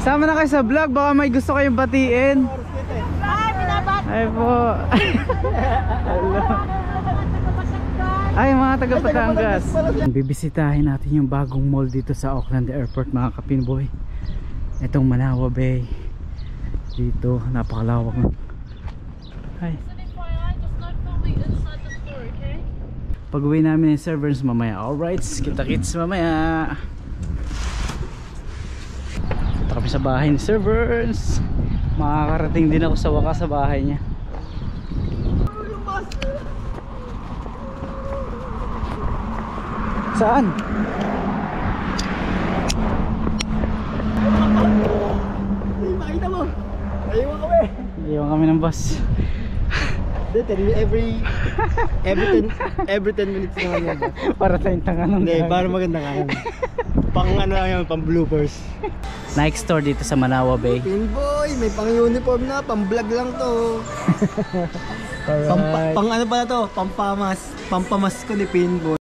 Sama na kayo sa vlog, baka may gusto kayong batiin. Ay po. Ay mga taga Batangas. Bibisitahin natin yung bagong mall dito sa Auckland Airport mga kapinboy. Itong Manawa Bay. Dito napakalawak na. Ay. Pag-uwi namin ng servers mamaya. Alright, kita-kits mamaya. Punta kami sa bahay ni servers. Makakarating din ako sa wakas sa bahay niya. Saan? Makita mo. Naiwan kami. Naiwan kami ng bus. Every 10 minutes naman yan. Para tayong tangan ng Hindi, para maganda nga yan. Pang ano lang yan, pang bloopers. Nike store dito sa Manawa Bay. Pinboy, may pang uniform na, pang vlog lang to. Pang ano pala to, pampamas ko ni Pinboy.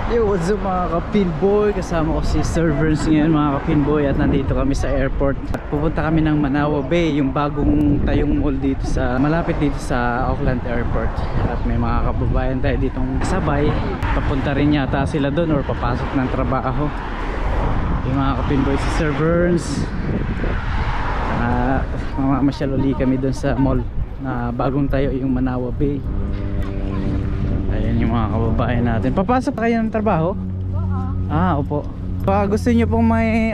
Yo, what's up mga kapinboy? Kasama ko si servers ngayon mga kapinboy. At nandito kami sa airport. At pupunta kami ng Manawa Bay, yung bagong tayong mall dito sa malapit dito sa Auckland Airport. At may mga kababayan tayo ditong sabay. Papunta rin yata sila doon or papasok ng trabaho. Yung mga kapinboy, si servers. Mamamasyal uli kami doon sa mall na bagong tayo, yung Manawa Bay. Ayan yung mga kababayan natin. Papasok kayo ng trabaho? Oo. Ah, opo. Baka gusto nyo pong may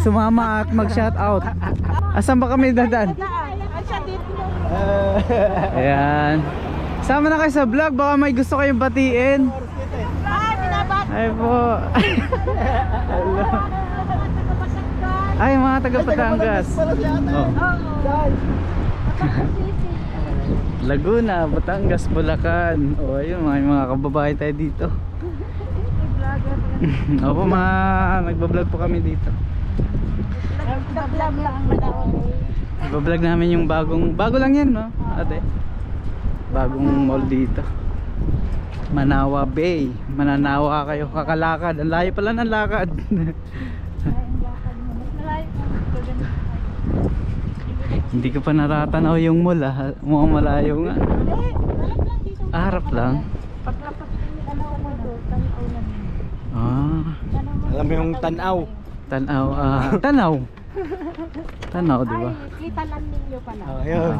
sumama at mag-shoutout. Asan ba kami dadaan? Ayan. Sama na kayo sa vlog, baka may gusto kayong batiin. Ay po. Ay mga taga Batangas. Laguna, Batangas, Bulacan. O ayun, mga kababayan tayo dito. Opo, nagbablog po kami dito. Nagbablog namin yung bago lang yan, no? Ate, bagong mall dito, Manawa Bay. Mananawa kayo, kakalakad. Ang layo pala ng lakad. Hindi ko pa naratanaw yung mall ah. Mukhang malayo nga. Harap lang. Alam mo yung tanaw. Tanaw. Tanaw. Tanaw, di ba? Kita lang ninyo pala. Ayun.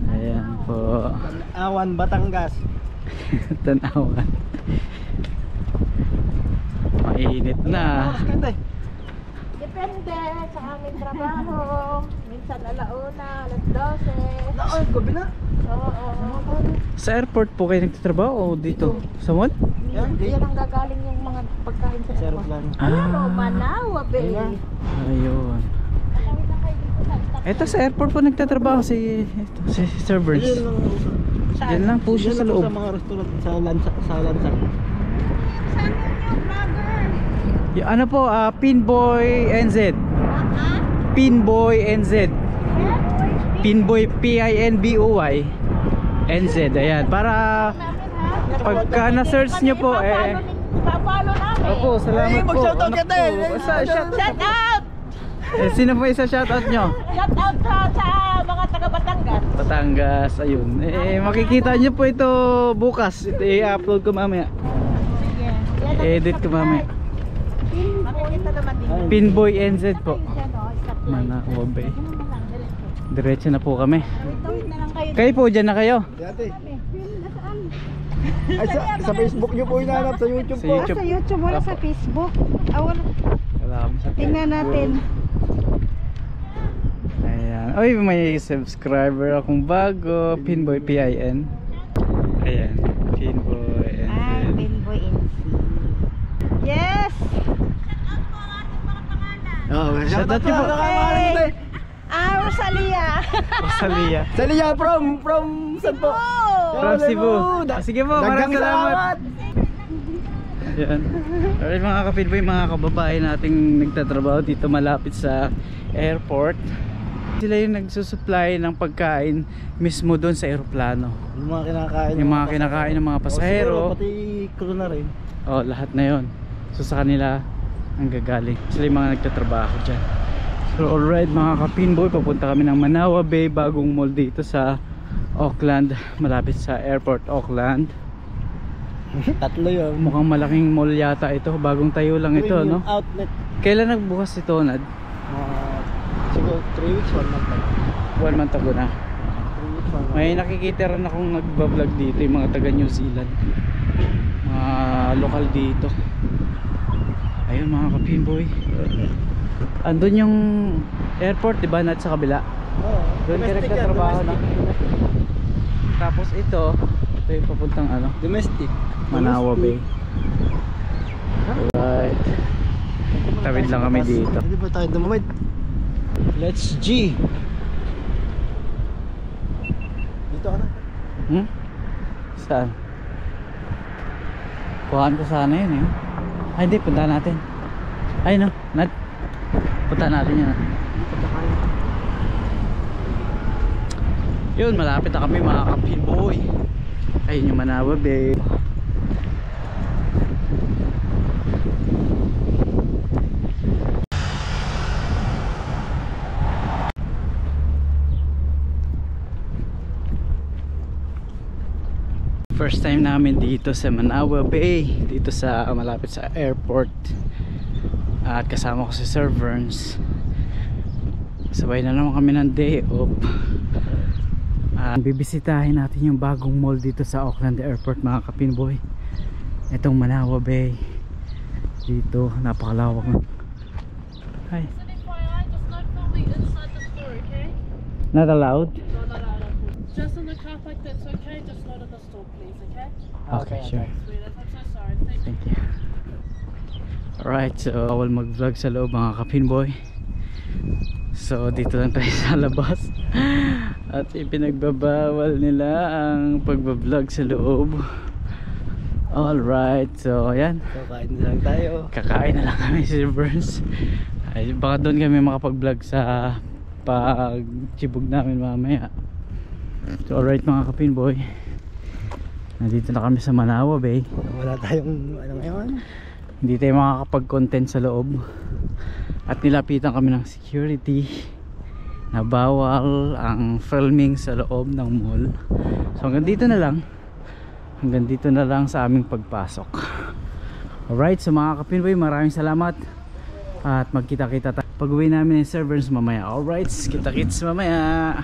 Ayan po. Tanawan, Batangas. Tanawan. Mainit na. Depende sa aming trabaho. Minsan alauna, alas 12. Naon, gabi na. Oo. Sa airport po kayo nagtatrabaho o dito? Sa mall? Yan ang gagaling yung mga pagkain sa airport. Pero Manawa Bay. Ayun. Ito sa airport po nagtatrabaho si servers. Diyan lang po siya sa loob. Sa mga restaurant sa Lansa. Yung ano po, Pinboy NZ. Pinboy NZ. Pinboy Pinboy NZ. Ayan, para pagka na-search nyo po Papalo namin. Opo, salamat po. Mag-shoutout ka din. Shout out! Sino po isa shoutout nyo? Shout out sa mga taga Batangas. Batangas, ayun. Makikita nyo po ito bukas. I-upload ko mamaya. Edit ko mamaya. Makikita naman din. Pinboy NZ po. Manawa Bay. Diretso na po kami. Kayo po, dyan na kayo. Dati. Ay, sa Facebook nyo po hinahanap, sa YouTube po. Sa YouTube, wala sa Facebook. Wala. Tingnan natin. Ayan. Oy, may subscriber akong bago. Pinboy PIN. Ayan. Pinboy NZ. Pinboy NZ. Yes! Shoutout nyo po. Rosalia. Rosalia. Salia from saan po? From Cebu. Sige po, maraming salamat. Yan. Alright mga kapitboy, mga kababae nating nagtatrabaho dito malapit sa airport. Sila yung nagsusupply ng pagkain mismo doon sa aeroplano. Yung mga kinakain. Yung mga kinakain ng mga pasahero. Siguro, pati crew na rin. Oh, lahat na yon. So sa kanila ang gagaling. Sila yung mga nagtatrabaho dyan. So alright mga kapinboy, papunta kami ng Manawa Bay, bagong mall dito sa Auckland, malapit sa airport Auckland. Tatlo yun. Mukhang malaking mall yata ito, bagong tayo lang ito, no? Outlet. Kailan nagbukas ito, Nad? Siguro 3 weeks, 1 month. 1 month ago na. 3 weeks, 1 month. May nakikita rin akong nagbablog dito, yung mga taga New Zealand, mga lokal dito. Ayun mga kapinboy, andun yung airport, diba, Nad, sa kabila? Oo. Doon ka nagtatrabaho na. Tapos ito yung papuntang ano, Domestic. Manawa Bay. Alright, tawid lang kami dito. Hindi ba tayo dumamit? Let's G. Dito ka na. Saan? Kuhaan ko sana yun eh. Ay hindi, punta natin. Ay no, Nad, punta natin yan. Yun, malapit na kami mga kapinboy. Ayun yung Manawa Bay. First time namin dito sa Manawa Bay, dito sa malapit sa airport. At kasama ko si Sir Verns. Sabay na naman kami ng day off. Bibisitahin natin yung bagong mall dito sa Auckland Airport mga kapinboy. Itong Manawa Bay. Dito napakalawak ng... Hi. Just not filming inside the store, okay? Not allowed? No, not allowed. Just in the car park, that's okay. Just not in the store, please, okay? Okay, sure. Sweet, I'm so sorry. Thank Thank you. you. Alright, so bawal mag vlog sa loob mga kapinboy. So dito lang tayo sa labas. At ipinagbabawal nila ang pagbablog sa loob. Alright, so ayan, So kain na lang tayo. kakain na lang kami si Burns. Ay, baka doon kami makapag-vlog sa pag-chibog namin mamaya. So alright mga kapinboy, nandito na kami sa Manawa Bay. Wala tayong ano ngayon. Hindi tayo makakapag-content sa loob. At nilapitan kami ng security na bawal ang filming sa loob ng mall. So hanggang dito na lang. Hanggang dito na lang sa aming pagpasok. Alright, so mga kapinboy, maraming salamat. At magkita-kita tayo pag uwi namin ng servers mamaya. Alright, kita-kits mamaya.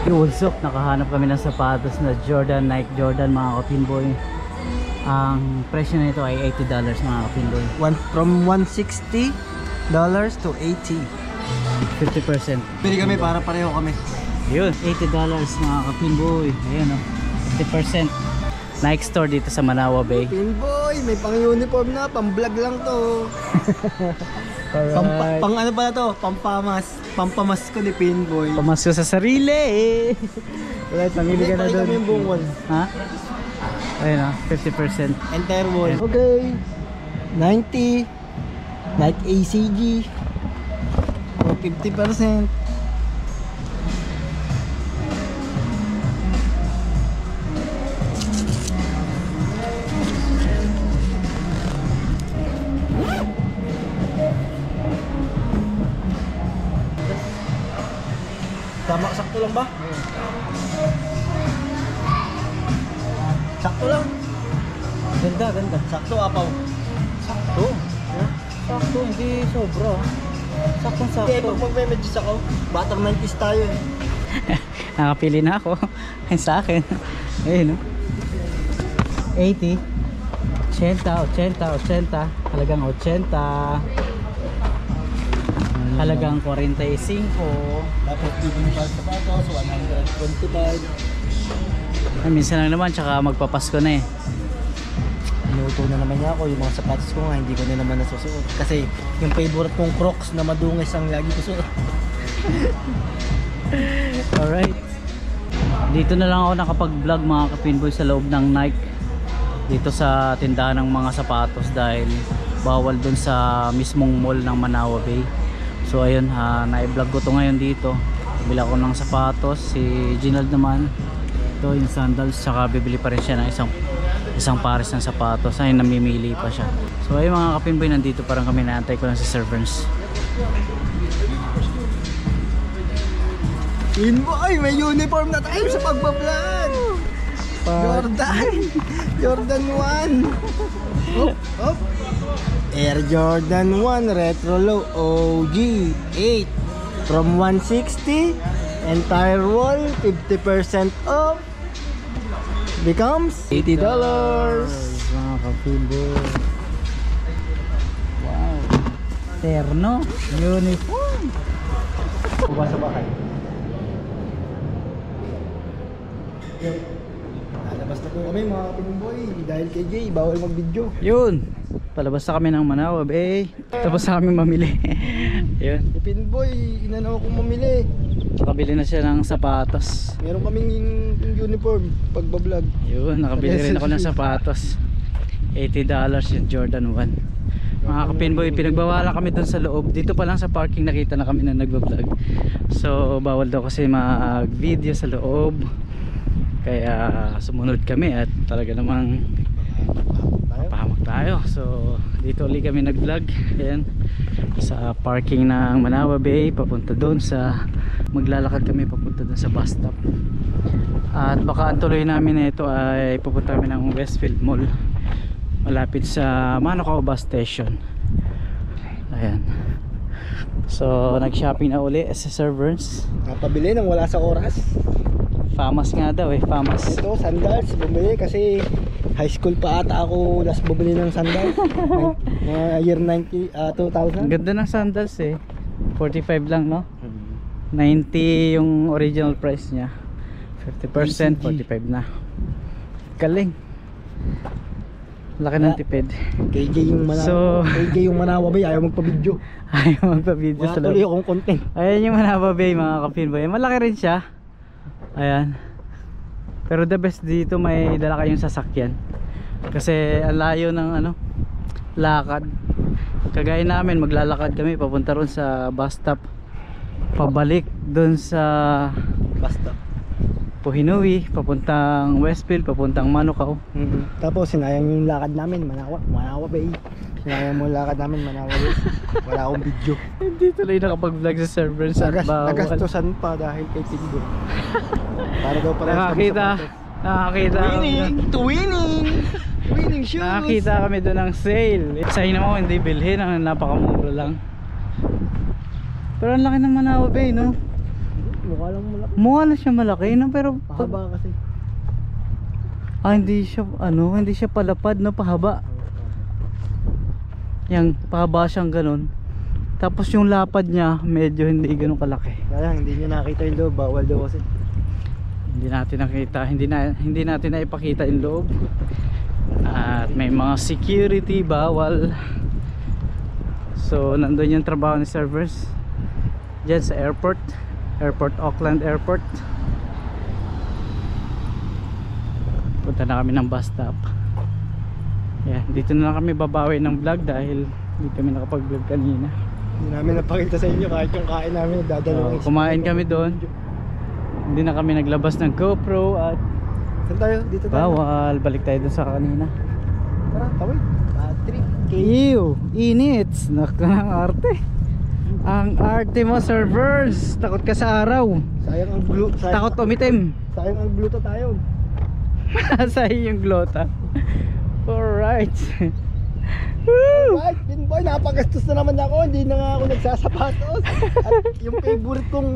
What's up? Nakahanap kami ng sapatos na Jordan, Nike Jordan mga kapinboy. Ang presyo na ito ay $80 mga kapinboy. From $160 to $80. 50%. Pili kami para pareho kami. Yun, $80 mga kapinboy. Ayan o, 50%. Nike store dito sa Manawa Bay. Pinboy, may pang-uniform na, pang-vlog lang to. Alright. Pang ano pala to? Pampamas ko ni Pinboy. Pamasko sa sarili. Alright, pamili ka na Pakita doon. mo yung buong wall. Ha? Ayun o, 50%. Entire wall. Okay. 90. Nike ACG. O 50%. Tama, sakto lang ba? Sakto lang. Ganda, ganda. Sakto, apaw. Sakto. Sakto, hindi sobra. Saktong-sakto. Okay, pag mag-messages ako, batang 90s tayo eh. Nakapili na ako. Ayun sa akin. Ayun o. 80. 80, 80, 80. Halagang 80. Halagang 45. Tapos bibili pa sa patos, 125. Ay, minsan lang naman, tsaka magpapasko na eh. Inuto na naman niya ako, yung mga sapatos ko nga, hindi ko na naman nasusuot. Kasi yung favorite kong Crocs na madungis ang lagi ko suot. Alright. Dito na lang ako nakapag-vlog mga kapinboy sa loob ng Nike dito sa tindahan ng mga sapatos dahil bawal dun sa mismong mall ng Manawa Bay. So ayun, na-vlog ko to ngayon dito. Bibili ako ng sapatos. Si Ginald naman, ito yung sandals, saka bibili pa rin siya ng isang pares ng sapatos. Ay, namimili pa siya. So ayun mga kapinboy, nandito parang kami, naantay ko lang si servants. Pinboy, may uniform na tayo sa pagbablog. Jordan 1. Hop. Air Jordan 1 Retro Low OG 8 from 160. Entire wall 50% off. Becomes $80. Mga kapinboy. Wow. Terno. Uniform. Bukas sa bahay. Lalabas na po kami mga Pinboy. Dahil kay Jay, bawal mag-video. Yun. Palabas na kami ng Manawa Bay. Tapos na kami mamili. Yun. Si Pinboy, inanaw akong mamili. Nakabili na siya ng sapatos. Meron kaming uniform pagbablog. Yun, nakabili rin ako ng sapatos. $80 yung Jordan 1. Mga kapinboy, pinagbawalan kami dun sa loob. Dito pa lang sa parking nakita na kami na nagbablog. So bawal daw kasi mag-video sa loob. Kaya sumunod kami at talaga namang pahamak tayo. So dito ulit kami nag-vlog. Ayan, sa parking ng Manawa Bay, papunta doon sa, maglalakad kami papunta doon sa bus stop. At baka ang tuloy namin na ito ay pupunta kami ng Westfield Mall, malapit sa Manukau bus station. Ayan. So nag-shopping na uli sa servers. Napabili nang wala sa oras. Famas nga daw eh, famas. Ito, sandals, bumili kasi high school pa ata ako last bumili ng sandals. Year 2000. Ang ganda ng sandals eh. 45 lang, no? 90 yung original price niya. 50%, 45 na. Galing. Laki ng tipid. KJ yung Manawa. So- KJ yung Manawa Bay, ayaw magpa-video. Ayaw magpa-video Wala sa tuloy loob. akong content. Ayan yung Manawa Bay mga kapinboy. Malaki rin siya. Ayan. Pero the best dito, may dala kayong sasakyan. Kasi ang layo ng ano, lakad. Kagaya namin, maglalakad kami papunta ron sa bus stop. Pabalik doon sa Basta. Puhinui, papuntang Westfield, papuntang Manukau. Tapos sinayang yung lakad namin, Manawa Bay. Sinayang mo yung lakad namin, Manawa Bay. Wala akong video. Hindi tuloy nakapag-vlog sa servers at bawal. Nagastusan pa dahil kay Pinboy. Para daw pala Nakakita winning shoes. Nakakita kami doon ng sale. Sa'yo naman hindi bilhin, ang napakamura lang. Pero ang laki ng Manawa Bay, no? Mukha lang malaki. Mukha na siya malaki, no? Pero Pahaba kasi. hindi siya palapad, no? Pahaba. Yang pahaba siyang ganun. Tapos yung lapad niya medyo hindi ganun kalaki. Kaya hindi niyo nakita yung loob, bawal daw kasi. Hindi natin nakita, hindi natin naipakita yung loob. At may mga security, bawal. So nandun yung trabaho ni servers diyan sa airport, Auckland Airport. Punta na kami ng bus stop. Yeah, dito na lang kami babawi ng vlog dahil hindi kami nakapag-vlog kanina. Hindi namin napakita sa inyo kahit yung kain namin nagdadalawang Kumain kami doon. Hindi na kami naglabas ng GoPro at Saan tayo? Dito tayo. bawal. Balik tayo doon sa kanina. Tara, tawid. Trip. Ew, init. Naku, ang arte. Ang arte mo, servers. Takot ka sa araw. Sayang ang blue. Takot umitim. Sayang ang blue tayo. Sayang yung glota. Alright. Woo! Right, Pinboy, napagastos na naman ako. Hindi na nga ako nagsasapatos. At yung favorite kong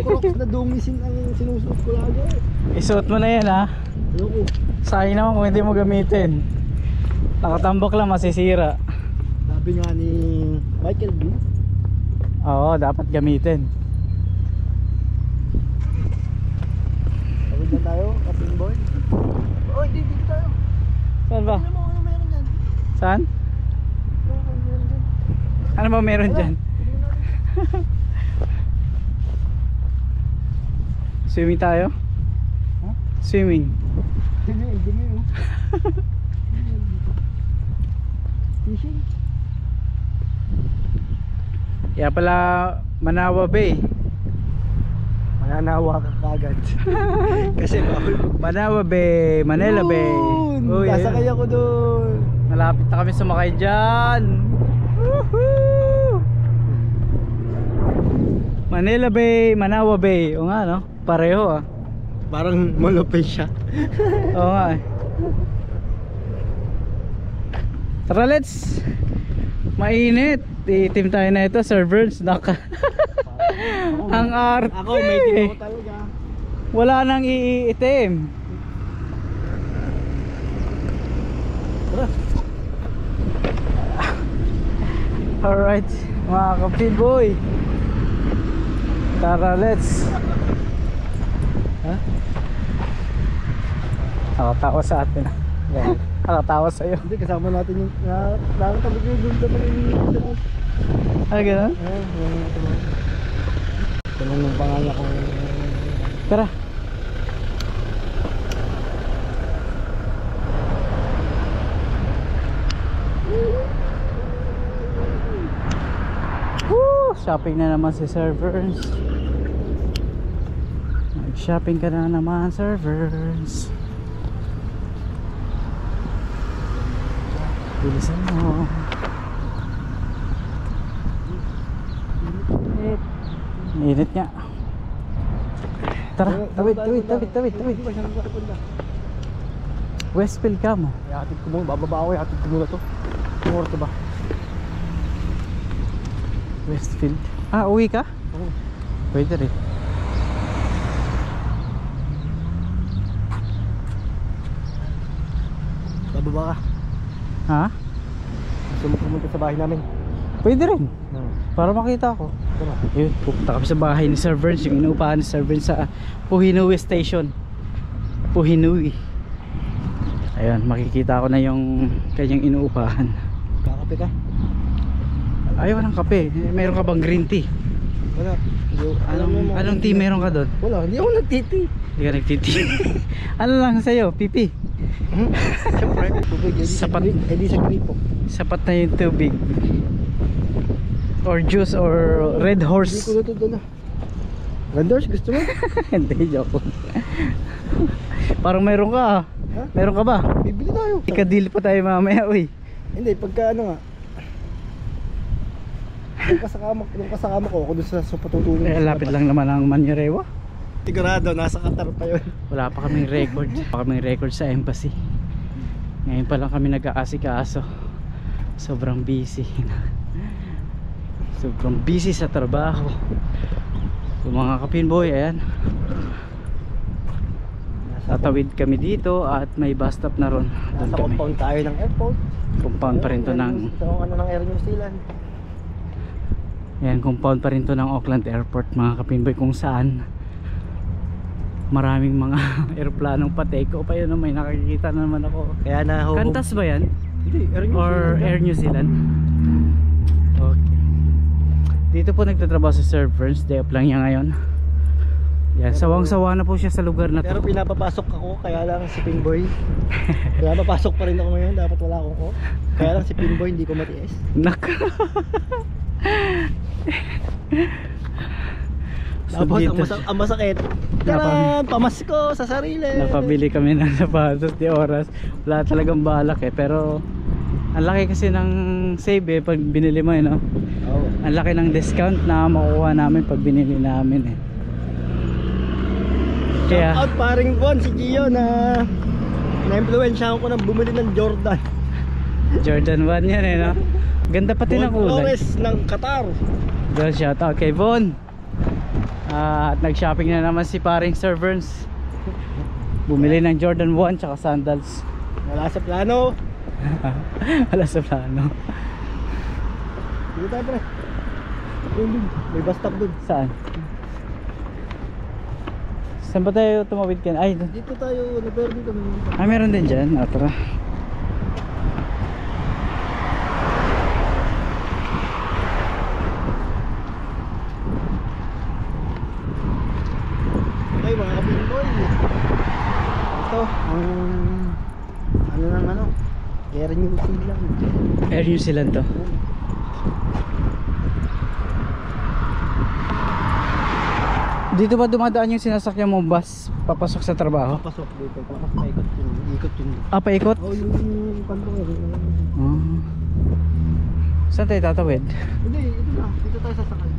Crocs na dumisin ang sinusuot ko lagi. Isuot mo na yan ha. Ayoko. Sayang naman kung hindi mo gamitin. Nakatambak lang, masisira. Sabi nga ni Michael B. Oo, dapat gamitin. Tawid na tayo, Pinboy. Oh, dito tayo. Saan ba? Ano mo, ano meron dyan? Saan? Ano meron dyan? Ano ba meron dyan? Swimming tayo? Huh? Swimming. Dumi oh. fishing. Kaya pala Manawa Bay. Mananawa ka kagad. Kasi bawal Manawa Bay, Manila Bay. Uy, Sasakay ako doon. malapit na kami sumakay dyan. Woohoo! Manila Bay, Manawa Bay. O nga no, pareho ah. Parang malupit siya. Oo nga eh. Tara, let's. Mainit. Itim tayo na ito, servers. Naka. Ang arte. Ako may tino talaga. Wala nang iitim. Tara. Alright, mga kapitboy. Tara, let's. Ha? Nakatawa sa atin. Nakatawa sa'yo. Hindi, kasama natin yung nakakatabi ko yung doon naman yung Ah, gano'n? ganun yung pangalan ko. Tara. Woo! Shopping na naman si servers. Nag-shopping ka na naman, servers. Bilisan mo. Init nga. Tara, tawid. Westfield ka mo. Ihatid ko muna, bababa ako, ihatid ko muna to. Yung oras ba? Westfield. Ah, uwi ka? Oo. Pwede rin. Bababa ka. Ha? Gusto mo pumunta sa bahay namin. Pwede rin. Para makita ko. Tara. Ayun, pupunta kami sa bahay ni Sir Verns, yung inuupahan ni Sir Verns sa Puhinui Station. Puhinui. Ayun, makikita ko na yung kanyang inuupahan. Kakape ka? Ayaw ng kape. Meron ka bang green tea? Wala. Anong tea meron ka doon? Wala, hindi ako nagtiti. Hindi ka nagtiti. Ano lang sa'yo? Pipi? Siyempre, tubig. Sapat. Edi sa gripo. Sapat na yung tubig. Or juice or Red Hindi Horse. ko na ito doon. Landors, gusto mo? Hindi, joke. Parang meron ka ah. Ha? Meron ka ba? Bibili tayo. Ikadili pa tayo mamaya, uy. Hindi, pagka ano nga. Nung kasama ko, ako doon sa patutulong. Lapit lang naman ang Manyarewa. Sigurado, nasa Qatar pa yun. Wala pa kaming record. Wala pa kaming record sa embassy. Ngayon pa lang kami nag-aasikaso. Sobrang busy. Sobrang busy sa trabaho. So mga kapinboy, ayan. Tatawid kami dito at may bus stop na ron. Doon Nasa kami. compound tayo ng airport. Compound pa rin to ng Ano ng Air New Zealand. Ayan, compound pa rin to ng Auckland Airport, mga kapinboy, kung saan maraming mga eroplanong pa-take off. Ayun, may nakikita na naman ako. Kaya na Qantas ba yan? Hindi, Air New Or Zealand. Air New Zealand? Okay. Dito po nagtatrabaho si Sir Verns. Day off lang niya ngayon. Yan, sawang-sawa na po siya sa lugar na Pero to. pinapapasok ako, kaya lang si Pinboy. Pinapapasok pa rin ako ngayon, dapat wala akong ko. Kaya lang si Pinboy hindi ko matiis. Nak. Tapos dito, ang masakit. Taran! Pamasko sa sarili! napabili kami ng sapatos di oras. Wala talagang balak eh. Pero ang laki kasi ng save eh pag binili mo eh, no? Oh. Ang laki ng discount na makukuha namin pag binili namin eh. Kaya Shout out paring Bon, si Gio na na-influensyahan ko na bumili ng Jordan. Jordan 1 yan eh, no? Ganda pati ng Bon kulay. Flores ng Qatar. Well, shout out kay Von. At nag-shopping na naman si paring Sir Verns. Bumili ng Jordan 1 tsaka sandals. Wala sa plano. Wala sa plano. Dito tayo pre. Ayun, may bus stop dun. Saan? Saan ba tayo tumawid ka? Ay, Dito tayo, pero dito. meron din dyan. Tara. Okay mga kapinboy. Ito, ang ano ng ano, Air New Zealand. Air New Zealand to. Dito ba dumadaan yung sinasakyan mo bus papasok sa trabaho? Papasok dito, tapos paikot yun. Ikot yun. Ah, paikot? Oh, yung kanto. Saan tayo tatawid? Hindi, ito na. Dito tayo sasakay.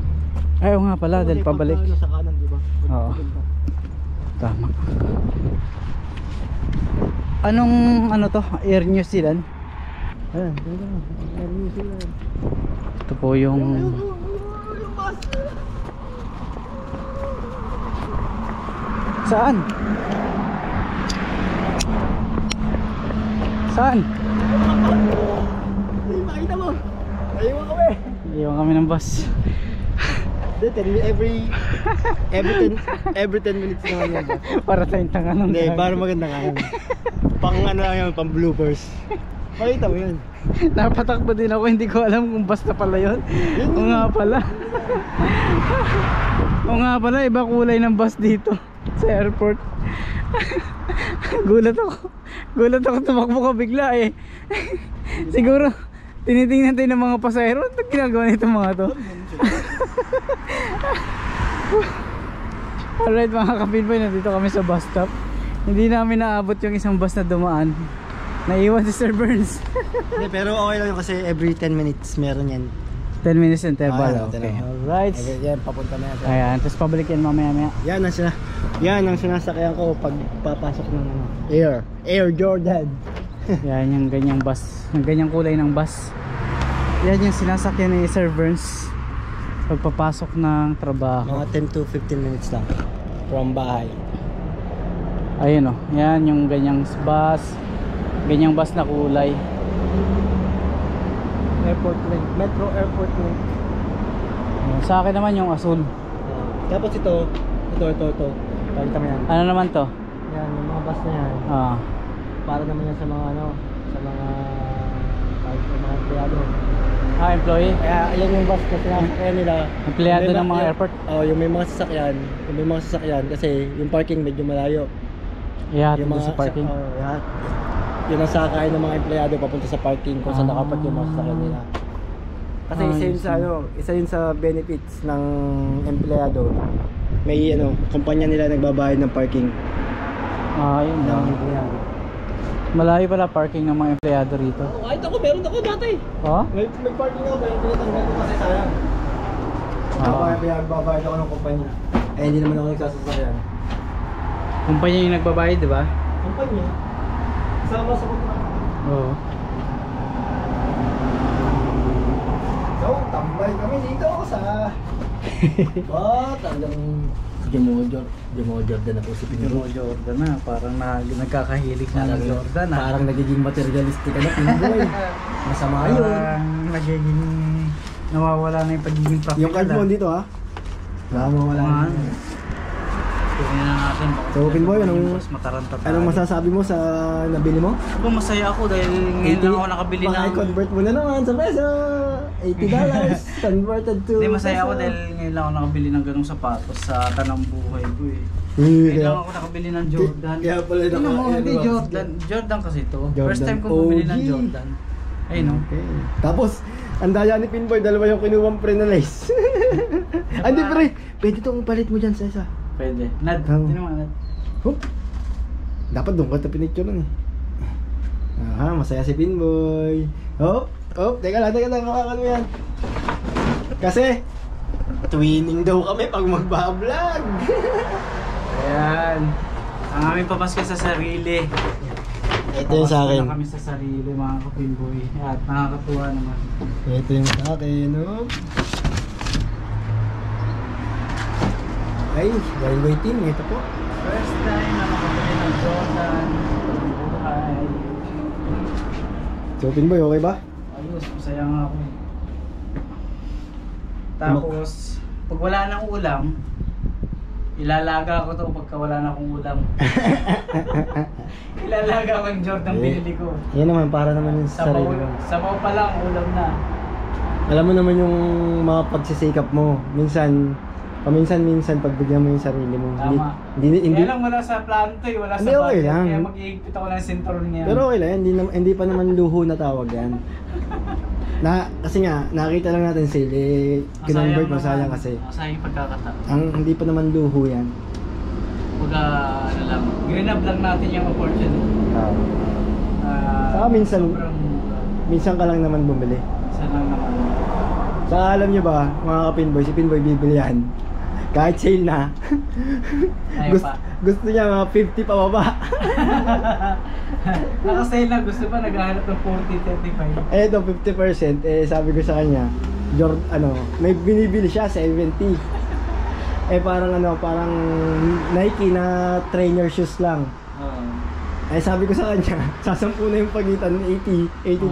Ay, oo nga pala, dahil pabalik. Pagka sa kanan, di ba? Oo. Tama. Anong ano to? Air New Zealand? Ayan, dito na. Air New Zealand. Ito po yung... Yung bus! Saan? Saan? Ay, makita mo! Ayun kami! Iwan kami ng bus. Every 10 minutes naman yan. Para tayong tanga nung Hindi, para maganda nga yan. Pang ano lang yan, pang bloopers. Makita mo yan. Napatakbo din ako, hindi ko alam kung bus na pala yun. O nga pala. O nga pala, iba kulay ng bus dito sa airport. Gulat ako, tumakbo ka bigla eh. Siguro tinitingnan tayo ng mga pasahero. Ano ginagawa nitong mga to? Alright mga kapinboy, nandito kami sa bus stop. Hindi namin naabot yung isang bus na dumaan. Naiwan si Sir Burns. Hindi, pero okay lang yun kasi every 10 minutes meron yan. 10 minutes interval. Ah, Okay. yan. Alright. Yan, papunta na yan. Ayan, tapos pabalik yan mamaya. Yan ang sinasakyan ko pag papasok ng ano, Air Jordan. Yan yung ganyang bus, yung ganyang kulay ng bus. Yan yung sinasakyan ni Sir Burns pagpapasok ng trabaho. Mga 10 to 15 minutes lang from bahay. Ayun o, yan yung ganyang bus. Ganyang bus na kulay. Airport link, Metro Airport link. Sa akin naman yung asul. Tapos ito. Pakita mo yan. Ano naman to? Yan, yung mga bus na yan. Para naman yan sa mga ano, sa mga empleyado. Employee? Kaya ayan yung bus na sinasakyan nila. Empleyado ng mga airport? Yung may mga sasakyan, kasi yung parking medyo malayo. Ihatid doon sa parking? Yun ang sakay ng mga empleyado papunta sa parking kung saan nakapark yung mga sasakyan nila. Kasi isa yun sa benefits ng empleyado. May kumpanya nila nagbabayad ng parking. Yun lang. Malayo pala parking ng mga empleyado rito. Kahit ako, meron ako dati. May parking ako, pero tinatanggal ko kasi sayang. Babayad ako ng kumpanya. Hindi naman ako nagsasasakyan. Kumpanya yung nagbabayad, di ba? Kumpanya? Sama sa kumpanya. Oo. So, tambay kami dito sa... Hanggang... Jamo Jordan na po si Pinboy. Jordan na, parang nagkakahilig na ng Jordan. Parang nagiging materialistic na Pinboy. Masama yun. Parang nagiging nawawala na yung pagiging practical. Yung card mo dito ha? Nawawala na. Tingnan na natin. So Pinboy, anong masasabi mo sa nabili mo? Ako masaya ako dahil ngayon lang ako nakabili ng... Convert mo na naman sa peso! $80 converted to... Hindi, masaya ako dahil ngayon lang ako nakabili ng ganong sapatos sa tanang buhay ko eh. Ngayon lang ako nakabili ng Jordan. Kaya pala hindi Jordan kasi ito. First time ko bumili ng Jordan. Ayun no. Okay. Tapos, ang daya ni Pinboy, dalawa yung kinuwang pre na lace. Hindi pre, pwede itong palit mo dyan sa isa. Pwede. Nad, sino mga Nad? Hop. Dapat doon ka picture lang eh. Masaya si Pinboy. Hop. Teka lang, makakano yan. Kasi, twinning daw kami pag magbablog. Ayan. Ang aming papasko sa sarili. Ito yung sa akin. Papasko na kami sa sarili mga kapinboy. At nakakatuwa naman. Ito yung sa akin, no? Ay, while waiting, ito po. First time na makabili ng Jordan. Buhay. So, Pinboy, okay ba? Ayos, masaya nga ako. Tapos, pag wala nang ulam, ilalaga ko to pagka wala na akong ulam. Ilalaga ko yung Jordan binili ko. Yan naman, para naman yung sarili mo. Sabaw pa lang, ulam na. Alam mo naman yung mga pagsisikap mo. Paminsan pagbigyan mo yung sarili mo. Tama. Hindi. Kaya lang wala sa plano to, wala sa Hindi, okay budget. lang. Kaya mag-iigpit ako ng sinturon ngayon. Pero okay lang, hindi pa naman luho na tawag yan. Kasi nga, nakita lang natin sale, eh, kinonvert masayang kasi. Masayang pagkakataon. Ang hindi pa naman luho yan. Kumbaga, ano lang, green-up lang natin yung opportunity. Saka minsan, sobrang mura. minsan ka lang naman bumili. Minsan lang naman. Saka alam nyo ba, mga ka-pinboy, si Pinboy bibili yan. Kahit sale na. Ayaw pa. Gusto niya mga 50 pa baba. Naka-sale na, gusto pa naghahanap ng 40, 35. Eh ito 50%, eh sabi ko sa kanya, may binibili siya 70. Eh parang parang Nike na trainer shoes lang. Eh sabi ko sa kanya, sasampu na yung pagitan $80.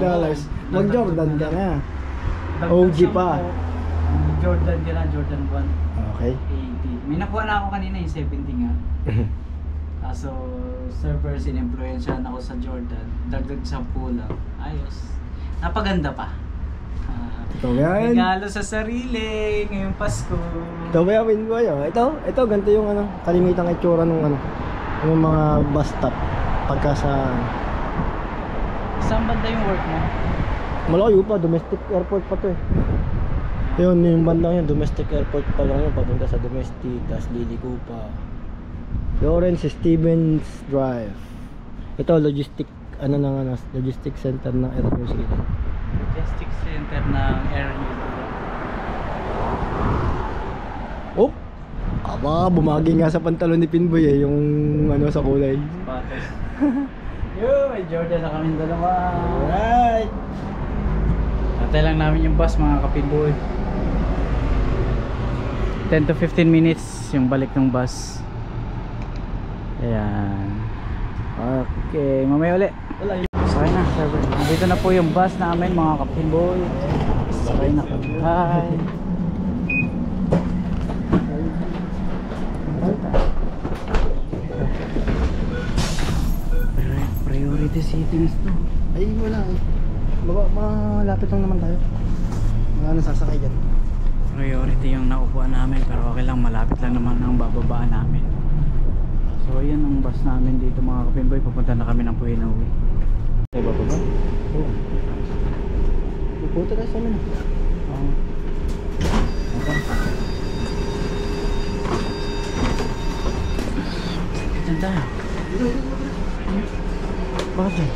Mag Jordan ka na. OG pa. Jordan ka na, Jordan 1. Okay. 80. May nakuha na ako kanina yung 70 nga. Kaso servers in-influensyahan ako sa Jordan. Dagdag 10 lang. Ayos. Napaganda pa. Ito yan. Regalo sa sarili ngayong Pasko. Ito ba yung Pinboy? Ito ganito yung kalimitang itsura nung yung mga bus stop pagka sa Saan banda yung work mo? malayo pa, domestic airport pa to eh. Yun, yung bandang yun, domestic airport pa lang yun, papunta sa domestic, tapos liliko pa. Lawrence Stevens Drive. Ito, logistic center ng Air New Zealand. Logistic center ng Air New Zealand. Oh! Aba, bumagi nga sa pantalon ni Pinboy eh, yung sa kulay. Sapatos. Yo, may Jordan na kami dalawa. Alright! Antay lang namin yung bus mga kapinboy. 10 to 15 minutes yung balik ng bus. Ayan. Okay, mamaya ulit. Sakay na, server. Dito na po yung bus namin mga kapinboy. Sakay na kami. Hi. Priority seatings to. Ay, wala eh. Malapit lang naman tayo. Mga nasasakay dyan. Priority yung naupuan namin, pero okay lang, malapit lang naman ang bababaan namin. So yan ang bus namin dito mga kapinboy. Pupunta na kami ng Puhinawi. Ay bababa? Oo. Pupunta tayo sa amin. Oo. Okay. Diyan tayo. Bakit?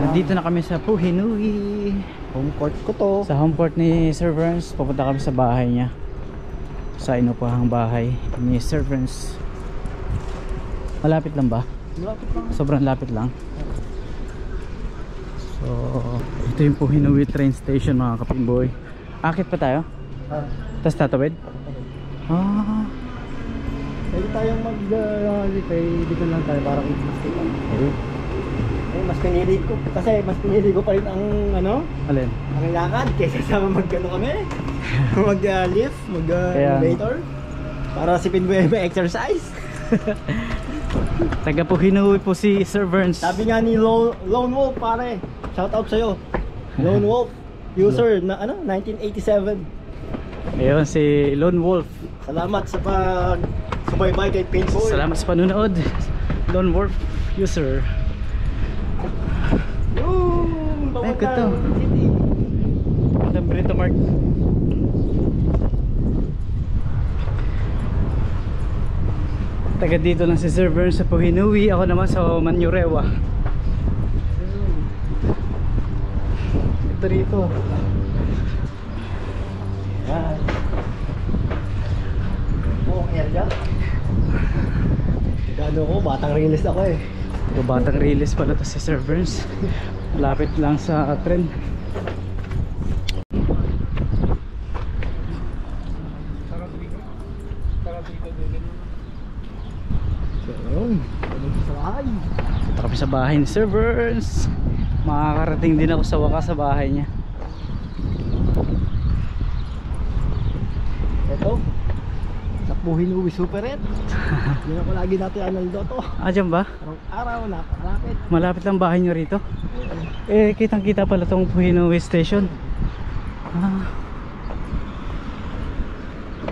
Nandito na kami sa Puhinawi. Home court ko to. Sa home port ni Sir Verns. Pupunta kami sa bahay niya. Sa inupahang bahay ni Sir Verns. Malapit lang ba? Malapit lang. Sobrang lapit lang. So ito yung Puhinawi train station mga kapinboy. Akit pa tayo? Tapos tatawid? Pwede tayong dito lang tayo para kita. Mas pinili ko pa rin ang Alin? ang lakad kaysa sa kami. Mag-lift, mag-elevator. Para si Pinboy may exercise. Taga Puhinawi po si Sir Verns. Sabi nga ni Lone Wolf pare. Shout out sa'yo. Lone Wolf. User na 1987. Ayun si Lone Wolf. Salamat sa subaybay kay Pinboy. Salamat sa panunood. Lone Wolf user. Ay, ito. Madam Brito Mart. Taga dito lang si Sir Verns sa Puhinawi. Ako naman sa Manurewa. Ito rito. Yan. Area. Gano ko, batang realist ako eh. Ito batang release pala to si Sir Verns. Malapit lang sa tren. Dito kami sa bahay ni Sir Verns. Makakarating din ako sa wakas sa bahay niya. Ito Puhinawi Superet. Yun ako lagi natin Analdo to. Dyan ba? Araw na, malapit. Malapit lang bahay nyo rito. Eh, kitang kita pala tong Puhinawi station. Ah,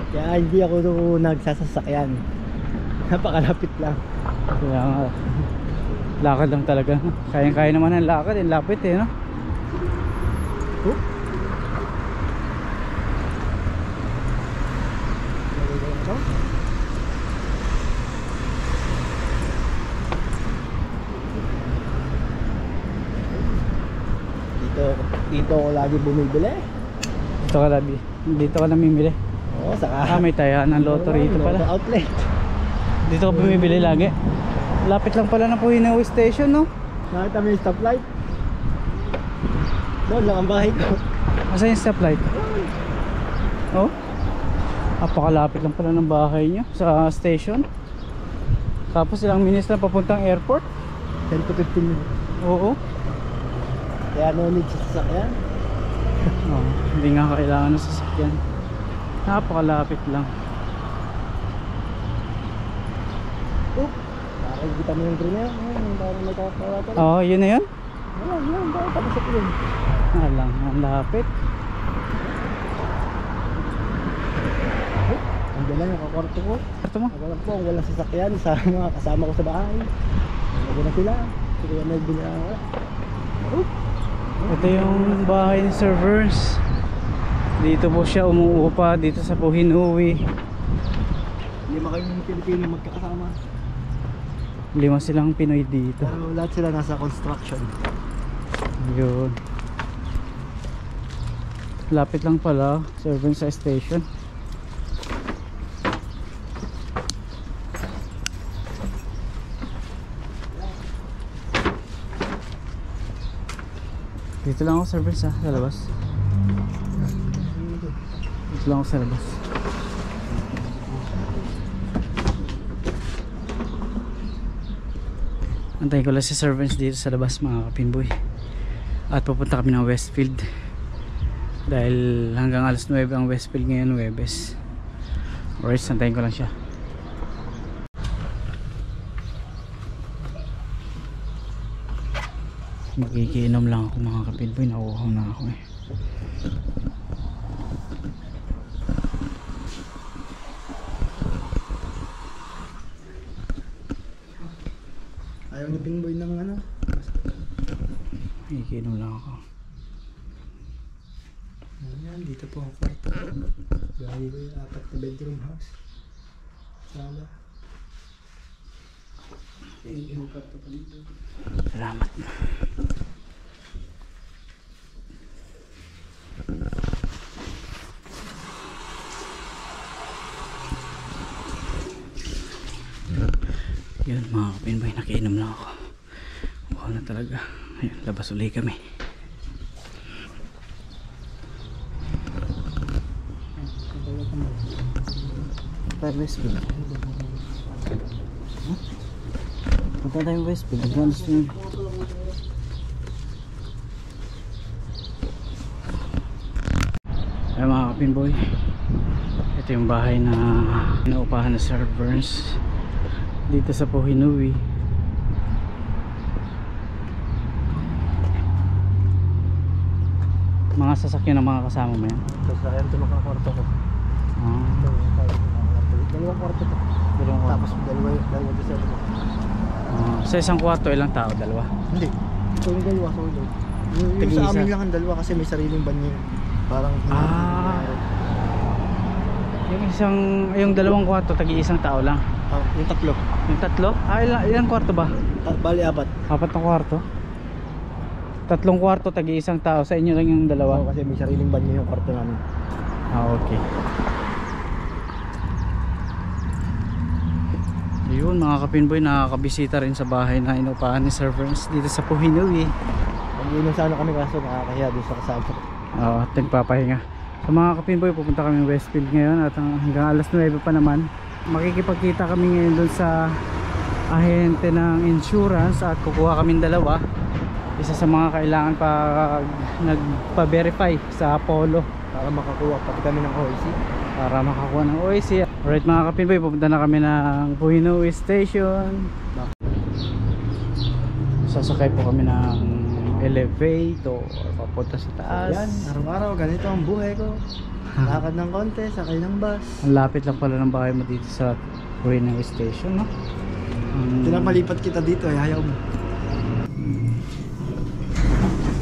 Kaya hindi ako nagsasasakyan. Napakalapit lang. kaya nga. Lakad lang talaga. Kayang-kaya naman ang lakad. Ang lapit eh, no? Oh. Dito ako lagi bumibili. Dito ka namimili. Oo, saka May tayahan ng loto rito pala. Outlet. Dito ka bumibili lagi. Lapit lang pala ng Puhinawi Station, no? Nakita mo yung stoplight? Doon lang ang bahay ko. Asa yung stoplight? Oh? Napakalapit lang pala ng bahay niyo sa station. Tapos ilang minutes lang papuntang airport. 10 to 15 minutes. Oo. Kaya no need sa sasakyan. Oh, hindi nga kailangan ng sasakyan. Napakalapit lang. Oh, nakakita mo yung green na yan. Parang nagkakawatan. Oh, yun na yun? Wala, yun. Bakit tapos sa green? Alang, ang lapit. Andiyan lang yung kakwarto ko. Ito mo? Ako lang po ang walang sasakyan sa mga kasama ko sa bahay. Ano na sila? Si Kuya Melvin na wala. Oh, Ito yung bahay ni Sir Verns. Dito po siya umuupa dito sa Puhinawi. 5 kayong Pilipino magkakasama. 5 silang Pinoy dito. Pero lahat sila nasa construction. Yun. Lapit lang pala, Sir Verns sa station. Dito lang ako, Sir Verns, sa labas. Dito lang ako sa labas. Antayin ko lang si Sir Verns dito sa labas, mga kapinboy. At pupunta kami ng Westfield. Dahil hanggang alas 9 ang Westfield ngayon, Webes. Alright, antayin ko lang siya. Magkikiinom lang ako, mga kapinboy. Nauuhaw na ako eh. Ayaw ni Pingboy ng ano? Magkikiinom lang ako. Ayan, dito po ang kwarto ko. Bahay ko yung 4 na bedroom house. Sala. Yung kwarto pa dito. Salamat. Yun, mga kapinboy, nakiinom lang ako. Wow na talaga. Ayun, labas ulit kami. Westfield. Punta tayong Westfield. Ay, mga kapinboy, ito yung bahay na naupahan na Sir Verns dito sa Puhinawi. Mga sasakyan ng mga kasama mo yan? Tapos ayan ito mga kwarto ko. Ito yung kwarto. Dalawang kwarto to. Tapos dalawa to sa loob. Sa isang kwarto, ilang tao? Dalawa? Hindi. Ito yung dalawa sa loob. Yung Tag-iisa. sa amin lang ang dalawa kasi may sariling banyo. Parang Yung dalawang kwarto, tagi-isang tao lang. yung tatlo. Yung tatlo? Ilang kwarto ba? Bali 4. 4 na kwarto? 3 kwarto, tagi-isang tao. Sa inyo lang yung dalawa? Oo, kasi may sariling banyo yung kwarto namin. Okay. Yun, mga kapinboy, nakakabisita rin sa bahay na inupahan ni Sir Verns dito sa Puhinawi. Pag-inom sana kami kaso nakakahiya doon sa kasama ko. Oo, at nagpapahinga. Sa mga kapinboy, pupunta kami Westfield ngayon at hanggang alas 9 pa naman. Makikipagkita kami ngayon doon sa ahente ng insurance at kukuha kaming dalawa. Isa sa mga kailangan pag nagpa-verify sa Apollo Para makakuha pati kami ng OIC. para makakuha ng OIC. Alright, mga kapinboy, pupunta na kami ng Puhinawi Station. Sasakay po kami ng elevator papunta sa taas. Yan, araw-araw ganito ang buhay ko. Lakad ng konti, sakay ng bus. Ang lapit lang pala ng bahay mo dito sa railway station, no? Pinapalipat kita dito, ayaw mo.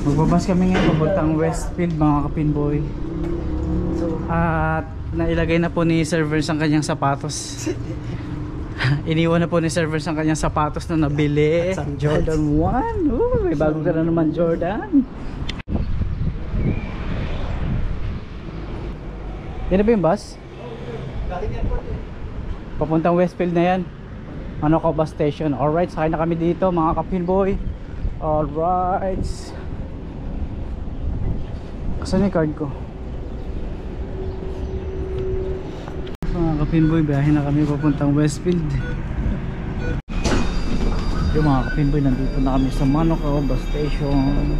Magbabas kami ngayon papuntang Westfield, mga kapinboy. At nailagay na po ni Servers ang kanyang sapatos. Iniwan na po ni Servers ang kanyang sapatos na nabili. At San Jordan 1. May bago ka na naman, Jordan. Yan na ba yung bus? Papuntang Westfield na yan. Manukau bus station. Alright, sakay na kami dito, mga kapinboy. Alright. Saan yung card ko? Mga kapinboy, biyahe na kami papuntang Westfield. Yung mga kapinboy, nandito na kami sa Manukau bus station.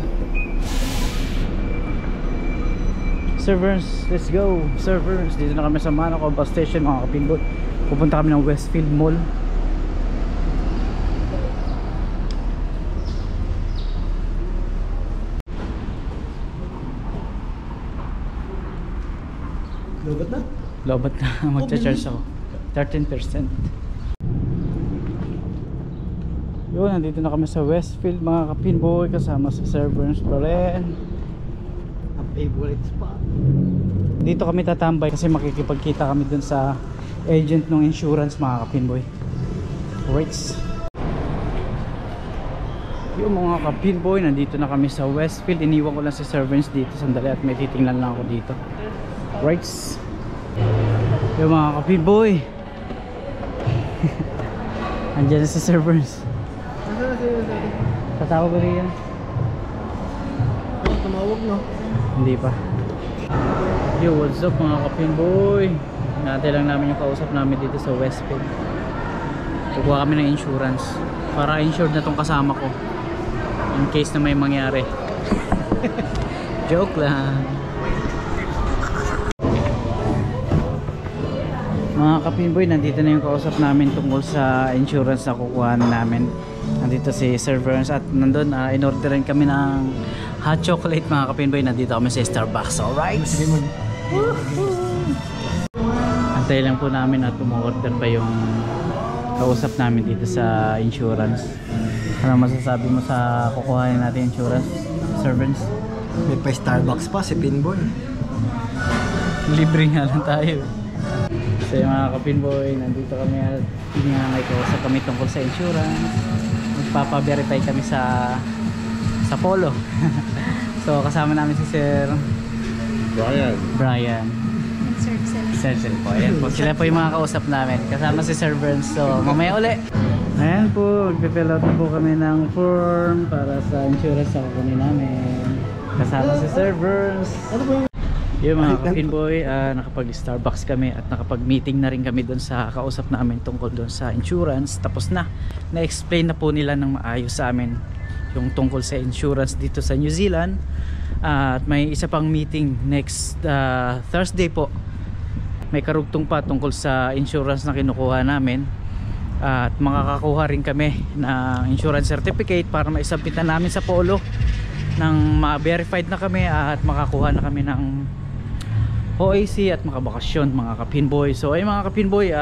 Servers, let's go. Servers, dito na kami sa Manukau bus station, mga kapinboy. Pupunta kami ng Westfield Mall. Lobat na? Lobat na, magcha-charge ako 13%. Yun, nandito na kami sa Westfield, mga kapinboy. Kasama sa Servers pa rin. Ang favorite spot. Dito kami tatambay kasi makikipagkita kami dun sa agent ng insurance, mga kapinboy. Rates. Yung mga kapinboy, nandito na kami sa Westfield. Iniwan ko lang si Servants dito sandali at may titingnan lang ako dito. Rights. Yung mga kapinboy. Andiyan na si Servants. Nasaan na sa'yo dati? Tatawag ko rin yan. Tumawag no? Hindi pa. Yo, what's up mga kapinboy? Natin lang namin yung kausap namin dito sa Westfield. Kukuha kami ng insurance para insured na tong kasama ko in case na may mangyari. Joke lang. Mga kapinboy, nandito na yung kausap namin tungkol sa insurance na kukuha namin. Nandito si Servers at nandun in-orderin kami ng hot chocolate, mga kapinboy. Nandito kami sa Starbucks. Alright? Antay lang po namin at umorder pa yung kausap namin dito sa insurance. Ano masasabi mo sa kukuhanin natin insurance, Servants? May pa Starbucks pa si Pinboy. Libre nga lang tayo. So yung mga kapinboy, nandito kami at may kausap kami tungkol sa insurance. Magpapa-verify kami sa Polo. So kasama namin si Sir Brian. Sir po. Ayan po. Sila po yung mga kausap namin. Kasama si Sir Burns. So mamaya uli. Ayan po. Magpifill out na po kami ng form para sa insurance sa kukunin namin. Kasama si Sir Burns. Ano ba yung... Yung mga kapinboy, nakapag-Starbucks kami at nakapag-meeting na rin kami doon sa kausap namin tungkol doon sa insurance. Tapos na-explain na po nila ng maayos sa amin yung tungkol sa insurance dito sa New Zealand. At may isa pang meeting next Thursday po. May karugtong pa tungkol sa insurance na kinukuha namin. At makakakuha rin kami ng insurance certificate para maisabitan namin sa Polo nang ma-verified na kami at makakuha na kami ng OAC at makabakasyon, mga kapinboy. So ay mga kapinboy,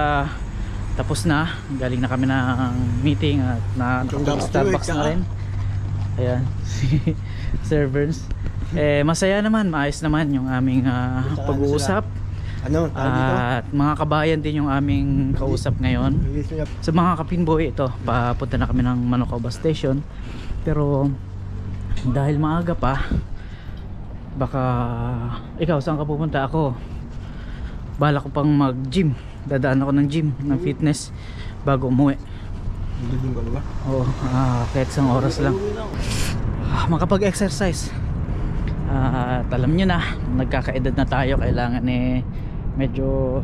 tapos na, galing na kami ng meeting at Starbucks na rin. Ayan si Servers. Masaya naman, maayos naman yung aming pag-uusap. Ano? At mga kabayan din yung aming kausap ngayon. Sa mga kapinboy, ito, papunta na kami ng Manukau bus station. Pero dahil maaga pa, baka ikaw saan ka pupunta? Ako bala ko pang mag gym, dadaan ako ng gym, ng fitness bago umuwi. Oo, kahit isang oras lang makapag exercise. At alam nyo na, nagkakaedad na tayo, kailangan medyo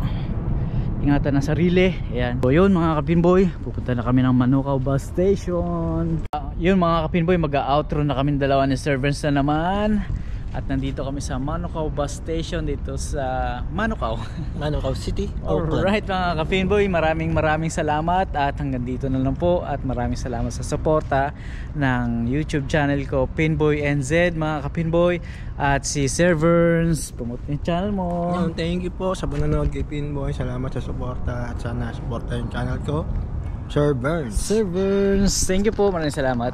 ingatan ng sarili. Ayan. So yun mga kapinboy, pupunta na kami ng Manukau bus station. Yun mga kapinboy, mag-outro na kami dalawa ni Servants na naman. At nandito kami sa Manukau Bus Station dito sa Manukau. Manukau City, Auckland. Alright mga ka-Pinboy, maraming salamat at hanggang dito na lang po at maraming salamat sa suporta ng YouTube channel ko Pinboy NZ mga ka-Pinboy at si Sir Verns, promote yung channel mo. Thank you po sa panonood kay Pinboy. Salamat sa suporta at sana suporta yung channel ko, Sir Verns. Sir Verns, thank you po, maraming salamat.